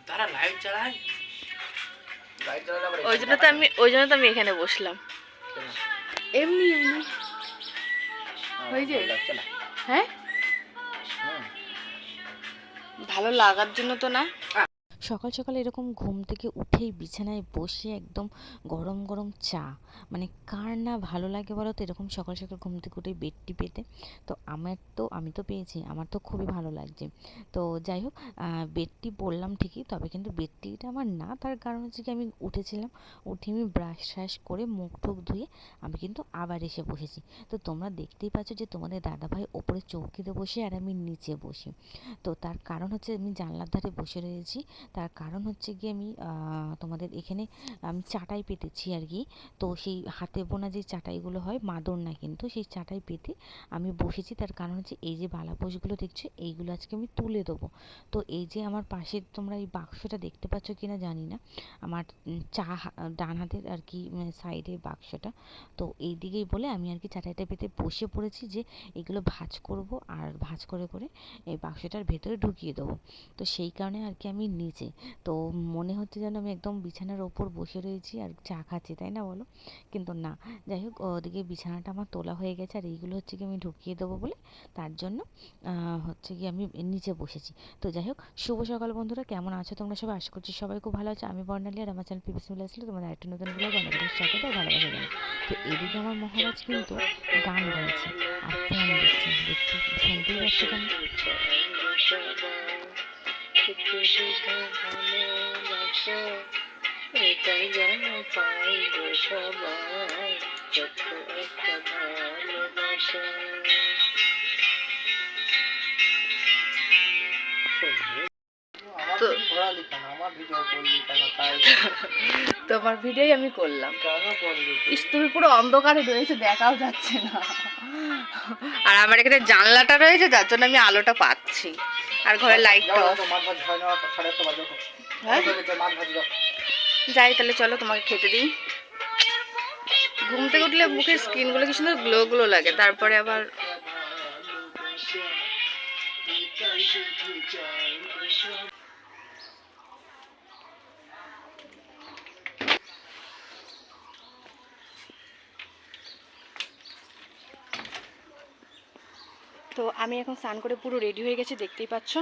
তারা লাইট জ্বালায়, লাইট জ্বালালে আবার ওই জন্য তো আমি এখানে বসলাম। এমনি এমনি হয়েছে। হ্যাঁ, ভালো লাগার জন্য তো না। সকাল সকাল এরকম ঘুম থেকে উঠেই বিছানায় বসে একদম গরম গরম চা, মানে কার না ভালো লাগে বলো তো এরকম সকাল সকাল ঘুম থেকে উঠে বেডটি পেতে। তো আমি তো পেয়েছি, আমার তো খুবই ভালো লাগছে। তো যাই হোক, বেডটি বললাম ঠিকই, তবে কিন্তু বেডটিটা আমার না। তার কারণ হচ্ছে কি, আমি উঠেছিলাম, উঠে আমি ব্রাশ ট্রাশ করে মুখ টুক ধুয়ে আমি কিন্তু আবার এসে বসেছি। তো তোমরা দেখতেই পাচ্ছ যে তোমাদের দাদাভাই ওপরে চৌকিতে বসে আর আমি নিচে বসি। তো তার কারণ হচ্ছে আমি জানলার ধারে বসে রয়েছি। তার কারণ হচ্ছে গিয়ে আমি তোমাদের এখানে আমি চাটাই পেতেছি আর কি। তো সেই হাতে বোনা যে চাটাইগুলো হয়, মাদুর না কিন্তু, সেই চাটাই পেতে আমি বসেছি। তার কারণ হচ্ছে এই যে বালাপোষগুলো দেখছো, এইগুলো আজকে আমি তুলে দেবো। তো এই যে আমার পাশে তোমরা এই বাক্সটা দেখতে পাচ্ছ কিনা জানি না, আমার ডান হাতের আর কি সাইডের বাক্সটা। তো এই দিকেই বলে আমি আর কি চাটাইটা পেতে বসে পড়েছি যে এগুলো ভাঁজ করব, আর ভাঁজ করে করে এই বাক্সটার ভেতরে ঢুকিয়ে দেবো। তো সেই কারণে আর কি আমি নিচে, তো মনে হচ্ছে যেন আমি একদম বিছানার ওপর বসে রয়েছি আর চা খাচ্ছি, তাই না বলো? কিন্তু না। যাই হোক, ওদিকে বিছানাটা আমার তোলা হয়ে গেছে, আর এইগুলো হচ্ছে কি আমি ঢুকিয়ে দেবো বলে তার জন্য হচ্ছে কি আমি নিচে বসেছি। তো যাই হোক, শুভ সকাল বন্ধুরা, কেমন আছো তোমরা সবাই? আশা করছি সবাই খুব ভালো আছে। আমি বর্ণালী, আর আমার চ্যানেল পিপিসি মিলে আসলে তোমাদের একটা নতুন ব্লগ অনেক সাথে ভালোবাসা জানাই। তো এদিকে আমার মহারাজ কিন্তু গান গাইছে আর ফোন দেখছে, দেখছি শুনতেই পাচ্ছি কেন। এটাই যেন পাই গো সবাই, ছোট্ট একটা ভালোবাসা। তোমার ভিডিওই আমি করলাম। তুমি পুরো অন্ধকারে রয়েছে, দেখাও যাচ্ছে না। আর আমার এখানে জানলাটা রয়েছে, যার জন্য আমি আলোটা পাচ্ছি, আর ঘরের লাইটটা অফ। যাই তাহলে, চলো তোমাকে খেতে দিই। ঘুম থেকে উঠলে মুখের স্কিনগুলো কি সুন্দর গ্লো গ্লো লাগে, তারপরে আবার তো আমি এখন স্নান করে পুরো রেডি হয়ে গেছি, দেখতেই পাচ্ছ।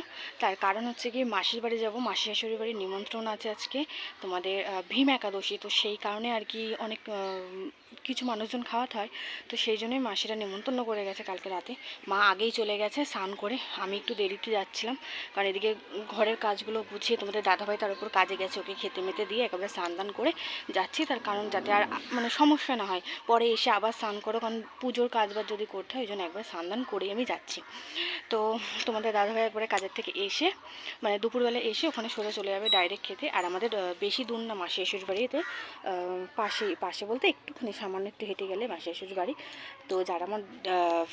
তার কারণ হচ্ছে কি, মাসির বাড়ি যাব, মাসি শাশুড়ির বাড়ির নিমন্ত্রণ আছে আজকে, তোমাদের ভীম একাদশী। তো সেই কারণে আর কি অনেক কিছু মানুষজন খাওয়াতে হয়। তো সেই জন্যই মাসিরা নিমন্ত্রণ করে গেছে কালকে রাতে। মা আগেই চলে গেছে স্নান করে, আমি একটু দেরিতে যাচ্ছিলাম, কারণ এদিকে ঘরের কাজগুলো গুছিয়ে তোমাদের দাদাভাই তার উপর কাজে গেছে, ওকে খেতে মেতে দিয়ে একেবারে স্নান দান করে যাচ্ছি। তার কারণ যাতে আর মানে সমস্যা না হয়, পরে এসে আবার স্নান করো, কারণ পুজোর কাজবাজ যদি করতে হয়, ওই জন্য একবার স্নান দান করেই আমি যাচ্ছি। তো তোমাদের দাদাভাই একবারে কাজের থেকে এসে, মানে দুপুরবেলা এসে ওখানে সোজা চলে যাবে ডাইরেক্ট খেতে। আর আমাদের বেশি দূর না মাসি শ্বশুর বাড়িতে, পাশে বলতে একটুখানি সামান্য একটু হেঁটে গেলে মাসি শ্বশুর বাড়ি। তো যারা আমার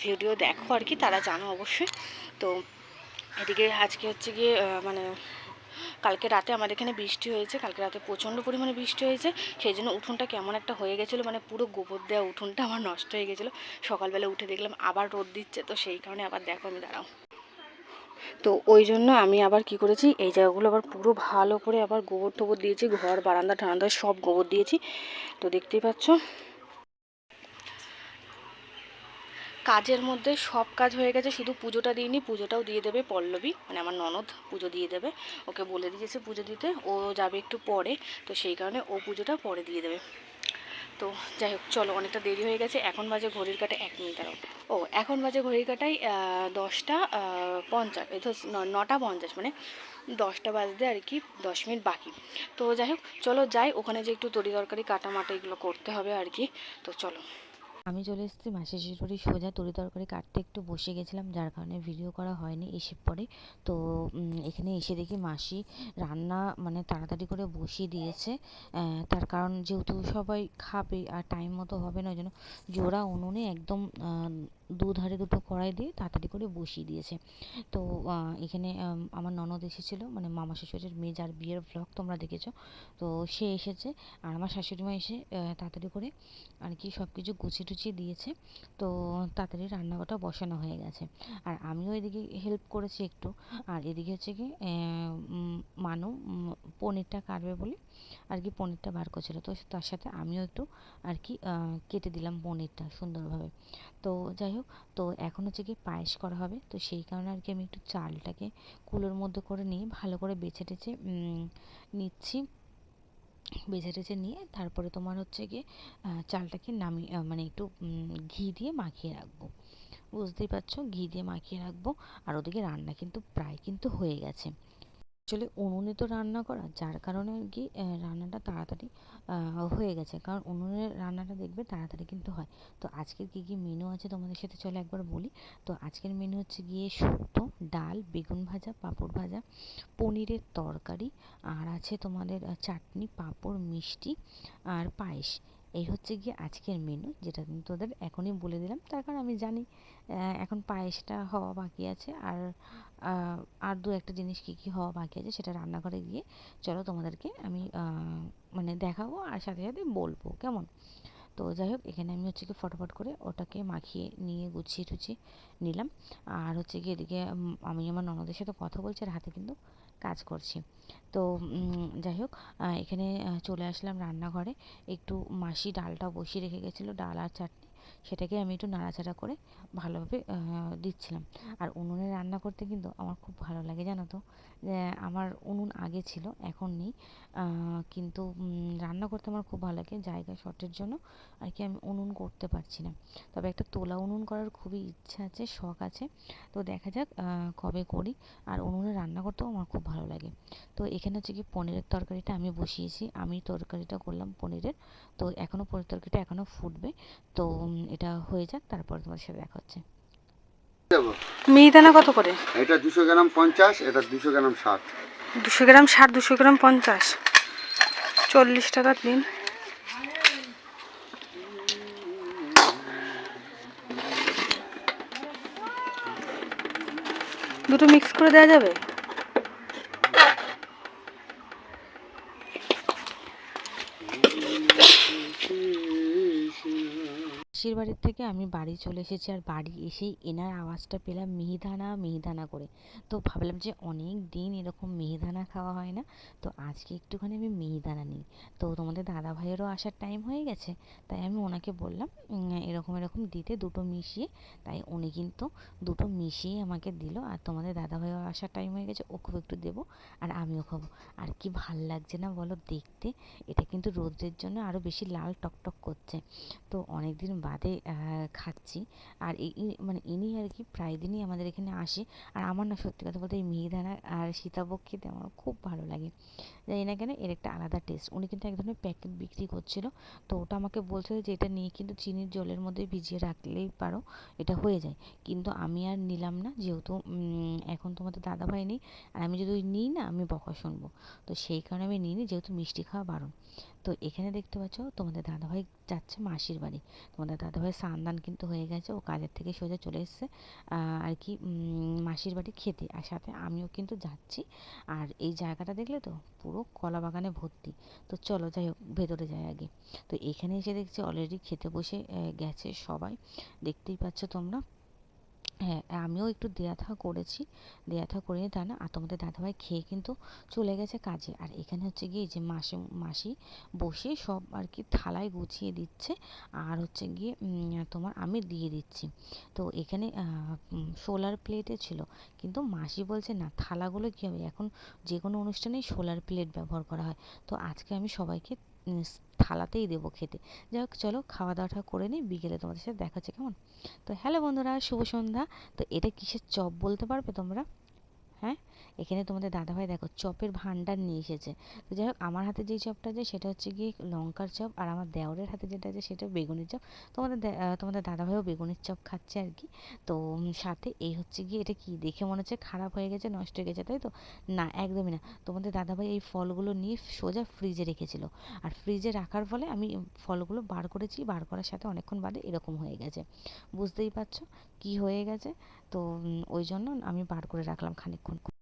ভিডিও দেখো আর কি, তারা জানো অবশ্যই। তো এদিকে আজকে হচ্ছে গিয়ে মানে কালকে রাতে আমাদের এখানে বৃষ্টি হয়েছে, কালকে রাতে প্রচণ্ড পরিমাণে বৃষ্টি হয়েছে। সেই জন্য উঠোনটা কেমন একটা হয়ে গেছিলো, মানে পুরো গোবর দেওয়া উঠোনটা আমার নষ্ট হয়ে গেছিলো। সকালবেলা উঠে দেখলাম আবার রোদ দিচ্ছে, তো সেই কারণে আবার দেখো আমি দাঁড়াও। তো ওই জন্য আমি আবার কি করেছি, এই জায়গাগুলো আবার পুরো ভালো করে আবার গোবর টোবর দিয়েছি, ঘর বারান্দা ঠান্ডা সব গোবর দিয়েছি। তো দেখতেই পাচ্ছ, কাজের মধ্যে সব কাজ হয়ে গেছে, শুধু পুজোটা দিইনি। পুজোটাও দিয়ে দেবে পল্লবী, মানে আমার ননদ পুজো দিয়ে দেবে, ওকে বলে দিয়েছে পুজো দিতে, ও যাবে একটু পরে। তো সেই কারণে ও পুজোটা পরে দিয়ে দেবে। তো যাই হোক, চলো, অনেকটা দেরি হয়ে গেছে। এখন বাজে ঘড়ির কাঁটায় 1 মিনিট আরও, এখন বাজে ঘড়ির কাঁটায় 10টা 50, এই তো 9টা 50, মানে 10টা বাজতে আর কি 10 মিনিট বাকি। তো যাই হোক, চলো যাই, ওখানে যে একটু তরি তরকারি কাটা মাটা এগুলো করতে হবে আর কি। তো চলো। আমি চলে এসেছি মাসির শ্বশুর বাড়ি, সোজা তরি তরকারি কাটতে একটু বসে গেছিলাম, যার কারণে ভিডিও করা হয়নি এসে পরে। তো এখানে এসে দেখি মাসি রান্না মানে তাড়াতাড়ি করে বসিয়ে দিয়েছে। তার কারণ যেহেতু সবাই খাবে আর টাইম মতো হবে না, ওই জন্য জোড়া উনুনে একদম দুধারে দুটো কড়াই দিয়ে তাড়াতাড়ি করে বসিয়ে দিয়েছে। তো এখানে আমার ননদ এসেছিলো, মানে মামা শ্বশুরের মেয়ে, যার বিয়ের ব্লগ তোমরা দেখেছো। তো সে এসেছে, আর আমার শাশুড়ি মা এসে তাড়াতাড়ি করে আর কি সব কিছু গুছিয়ে টুছিয়ে দিয়েছে। তো তাড়াতাড়ি রান্নাঘরটা বসানো হয়ে গেছে, আর আমিও এদিকে হেল্প করেছি একটু। আর এদিকে হচ্ছে কি মা সানু পনিরটা কাটবে বলে আর কি পনিরটা বার করছিল, তো তার সাথে আমিও একটু আর কি কেটে দিলাম পনিরটা সুন্দরভাবে। তো যাই হোক, তো এখন হচ্ছে কি পায়েস করা হবে, তো সেই কারণে আর কি আমি একটু চালটাকে কুলোর মধ্যে করে নিয়ে ভালো করে বেছে টেছে নিচ্ছি। বেছে টেছে নিয়ে তারপরে তোমার হচ্ছে গিয়ে চালটাকে নামিয়ে মানে একটু ঘি দিয়ে মাখিয়ে রাখবো। বুঝতেই পারছো, ঘি দিয়ে মাখিয়ে রাখবো। আর ওদিকে রান্না কিন্তু প্রায় কিন্তু হয়ে গেছে। আসলে উনুনে তো রান্না করা, যার কারণে আর কি রান্নাটা তাড়াতাড়ি হয়ে গেছে, কারণ উনুনের রান্নাটা দেখবে তাড়াতাড়ি কিন্তু হয়। তো আজকের কী কী মেনু আছে তোমাদের সাথে চলো একবার বলি। তো আজকের মেনু হচ্ছে গিয়ে শুক্তো, ডাল, বেগুন ভাজা, পাঁপড় ভাজা, পনিরের তরকারি, আর আছে তোমাদের চাটনি, পাঁপড়, মিষ্টি আর পায়েস। এই হচ্ছে গিয়ে আজকের মেনু, যেটা আমি তোদের এখনই বলে দিলাম, তার কারণ আমি জানি এখন পায়েসটা হওয়া বাকি আছে, আর দু একটা জিনিস কী কী হওয়া বাকি আছে সেটা রান্নাঘরে গিয়ে চলো তোমাদেরকে আমি মানে দেখাবো আর সাথে সাথে বলবো, কেমন? তো যাই হোক, এখানে আমি হচ্ছে কি ফটাফট করে ওটাকে মাখিয়ে নিয়ে গুছিয়ে টুছিয়ে নিলাম। আর হচ্ছে কি এদিকে আমি আমার ননদের সাথে কথা বলছি আর হাতে কিন্তু কাজ করছি। তো যাই হোক, এখানে চলে আসলাম রান্নাঘরে। একটু মাসি ডালটা বসিয়ে রেখে গেছিলো, ডাল আর চাটনি, সেটাকে আমি একটু নাড়াচাড়া করে ভালোভাবে দিচ্ছিলাম। আর উনুনে রান্না করতে কিন্তু আমার খুব ভালো লাগে, জানো তো। আমার উনুন আগে ছিল, এখন নেই, কিন্তু রান্না করতে আমার খুব ভালো লাগে। জায়গা শর্টের জন্য আর কি আমি উনুন করতে পারছি না। তবে একটা তোলা উনুন করার খুবই ইচ্ছা আছে, শখ আছে। তো দেখা যাক কবে করি। আর উনুনে রান্না করতেও আমার খুব ভালো লাগে। তো এখানে হচ্ছে কি পনিরের তরকারিটা আমি বসিয়েছি, আমি তরকারিটা করলাম পনিরের। তো এখনও পনির তরকারিটা এখনও ফুটবে। তো এটা হয়ে যাক, তারপর তোমার সাথে দেখা হচ্ছে। দেবো। মিহিদানা কত করে? এটা 200 গ্রাম 50, এটা 200 গ্রাম 60। 200 গ্রাম 60, 200 গ্রাম 50, 40 টাকা দিন। দুটো মিক্স করে দেওয়া যাবে? মাসির বাড়ির থেকে আমি বাড়ি চলে এসেছি, আর বাড়ি এসেই এনার আওয়াজটা পেলাম মিহিদানা মিহিদানা করে। তো ভাবলাম যে অনেক দিন এরকম মিহিদানা খাওয়া হয় না, তো আজকে একটুখানি আমি মিহিদানা নিই। তো তোমাদের দাদা ভাইয়েরও আসার টাইম হয়ে গেছে, তাই আমি ওনাকে বললাম এরকম এরকম দিতে, দুটো মিশিয়ে। তাই উনি কিন্তু দুটো মিশিয়ে আমাকে দিল। আর তোমাদের দাদা ভাইও আসার টাইম হয়ে গেছে, ওকেও একটু দেবো আর আমিও খাবো। আর কি ভাল লাগছে না বলো দেখতে? এটা কিন্তু রোদ্রের জন্য আরও বেশি লাল টকটক করছে। তো অনেক দিন বাদে খাচ্ছি। আর মানে ইনি আর কি প্রায় দিনই আমাদের এখানে আসে। আর আমার না সত্যি কথা বলতে এই মিহিদানা আর সীতাভোগ খেতে আমার খুব ভালো লাগে, জানি না কেন, এর একটা আলাদা টেস্ট। উনি কিন্তু এক ধরনের প্যাকেট বিক্রি করছিল, তো ওটা আমাকে বলছিল যে এটা নিয়ে কিন্তু চিনির জলের মধ্যে ভিজিয়ে রাখলেই পারো, এটা হয়ে যায়। কিন্তু আমি আর নিলাম না, যেহেতু এখন তোমাদের দাদাভাই নেই, আর আমি যদি নিই না আমি বকা শুনবো। তো সেই কারণে আমি নিইনি, যেহেতু মিষ্টি খাওয়া বারণ। তো এখানে দেখতে পাচ্ছ তোমাদের দাদাভাই যাচ্ছে মাসির বাড়ি। তোমাদের দাদাভাই স্নান কিন্তু হয়ে গেছে, ও কাজের থেকে সোজা চলে এসছে আর কি মাসির বাড়ি খেতে, আর সাথে আমিও কিন্তু যাচ্ছি। আর এই জায়গাটা দেখলে তো পুরো কলা বাগানে ভর্তি। তো চলো যাই হোক, ভেতরে যাই আগে। তো এখানে এসে দেখছি অলরেডি খেতে বসে গেছে সবাই, দেখতেই পাচ্ছ তোমরা। হ্যাঁ, আমিও একটু দেয়া থাওয়া করেছি, দেয়া থাওয়া করে নিয়ে তা না। আর তোমাদের দাদাভাই খেয়ে কিন্তু চলে গেছে কাজে। আর এখানে হচ্ছে গিয়ে এই যে মাসি বসে সব আর কি থালায় গুছিয়ে দিচ্ছে, আর হচ্ছে গিয়ে তোমার আমি দিয়ে দিচ্ছি। তো এখানে সোলার প্লেটে ছিল, কিন্তু মাসি বলছে না, থালাগুলো কী হবে, এখন যে কোনো অনুষ্ঠানেই সোলার প্লেট ব্যবহার করা হয়। তো আজকে আমি সবাইকে থালাতেই দেবো খেতে। যাই হোক, চলো খাওয়া দাওয়াটা করে নিই, বিকেলে তোমাদের সাথে দেখা হচ্ছে, কেমন? তো হ্যালো বন্ধুরা, শুভ সন্ধ্যা। তো এটা কিসের চপ বলতে পারবে তোমরা? হ্যাঁ, এখানে তোমাদের দাদাভাই দেখো চপের ভান্ডার নিয়ে এসেছে। তো যাই হোক, আমার হাতে যেই চপটা আছে সেটা হচ্ছে গিয়ে লঙ্কার চপ, আর আমার দেওরের হাতে যেটা আছে সেটা বেগুনের চপ। তোমাদের দাদাভাইও বেগুনের চপ খাচ্ছে আর কি। তো সাথে এই হচ্ছে গিয়ে, এটা কি দেখে মনে হচ্ছে খারাপ হয়ে গেছে, নষ্ট হয়ে গেছে, তাই তো? না, একদমই না। তোমাদের দাদাভাই এই ফলগুলো নিয়ে সোজা ফ্রিজে রেখেছিল, আর ফ্রিজে রাখার ফলে আমি ফলগুলো বার করেছি, বার করার সাথে অনেকক্ষণ বাদে এরকম হয়ে গেছে। বুঝতেই পারছো কি হয়ে গেছে। তো ওই জন্য আমি বার করে রাখলাম খানিকক্ষণ।